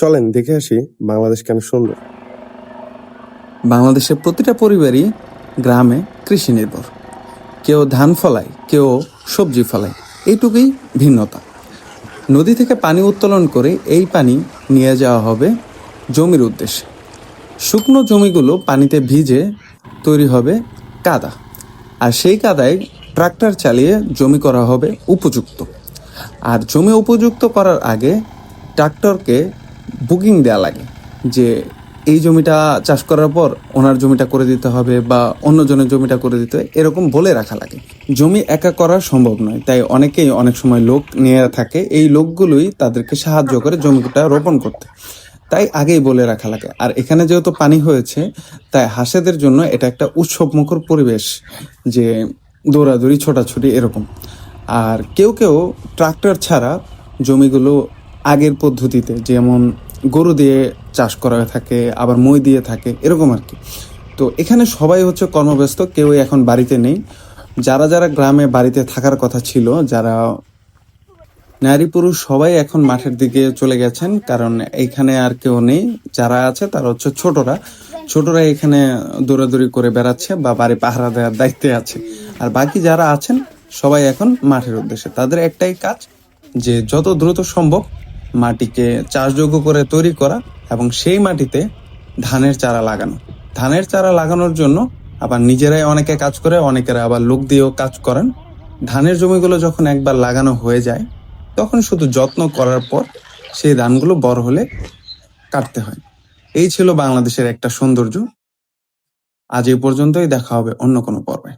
চলেন দেখে আসি বাংলাদেশ কেন সুন্দর। বাংলাদেশের প্রতিটা পরিবারই গ্রামে কৃষি নির্ভর। কেউ ধান ফলায়, কেউ সবজি ফলায়, এইটুকুই ভিন্নতা। নদী থেকে পানি উত্তোলন করে এই পানি নিয়ে যাওয়া হবে জমির উদ্দেশ্যে। শুকনো জমিগুলো পানিতে ভিজে তৈরি হবে কাদা, আর সেই কাদায় ট্রাক্টর চালিয়ে জমি করা হবে উপযুক্ত। আর জমি উপযুক্ত করার আগে ট্রাক্টরকে বুকিং দেওয়া লাগে যে এই জমিটা চাষ করার পর ওনার জমিটা করে দিতে হবে বা অন্য জনের জমিটা করে দিতে হবে, এরকম বলে রাখা লাগে। জমি একা করা সম্ভব নয়, তাই অনেকেই অনেক সময় লোক নিয়ে থাকে। এই লোকগুলোই তাদেরকে সাহায্য করে জমিটা রোপণ করতে, তাই আগেই বলে রাখা লাগে। আর এখানে যেহেতু পানি হয়েছে, তাই হাঁসেদের জন্য এটা একটা উৎসবমুখর পরিবেশ, যে দৌড়াদৌড়ি ছোটাছুটি এরকম। আর কেউ কেউ ট্রাক্টর ছাড়া জমিগুলো আগের পদ্ধতিতে, যেমন গরু দিয়ে চাষ করা থাকে, আবার মই দিয়ে থাকে, এরকম আর কি। তো এখানে সবাই হচ্ছে কর্মব্যস্ত, কেউই এখন বাড়িতে নেই। যারা যারা গ্রামে বাড়িতে থাকার কথা ছিল, যারা নারী পুরুষ সবাই এখন মাঠের দিকে চলে গেছেন, কারণ এখানে আর কেউ নেই। যারা আছে তারা হচ্ছে ছোটরা ছোটরা এখানে দৌড়াদৌড়ি করে বেড়াচ্ছে বা বাড়ি পাহারা দেওয়ার দায়িত্বে আছে। আর বাকি যারা আছেন সবাই এখন মাঠের উদ্দেশ্যে। তাদের একটাই কাজ, যে যত দ্রুত সম্ভব মাটিকে চাষযোগ্য করে তৈরি করা এবং সেই মাটিতে ধানের চারা লাগানো। ধানের চারা লাগানোর জন্য আবার নিজেরাই অনেকে কাজ করে, অনেকেরা আবার লোক দিয়েও কাজ করেন। ধানের জমিগুলো যখন একবার লাগানো হয়ে যায়, তখন শুধু যত্ন করার পর সেই ধানগুলো বড় হলে কাটতে হয়। এই ছিল বাংলাদেশের একটা সৌন্দর্য। আজ এই পর্যন্তই, দেখা হবে অন্য কোনো পর্বে।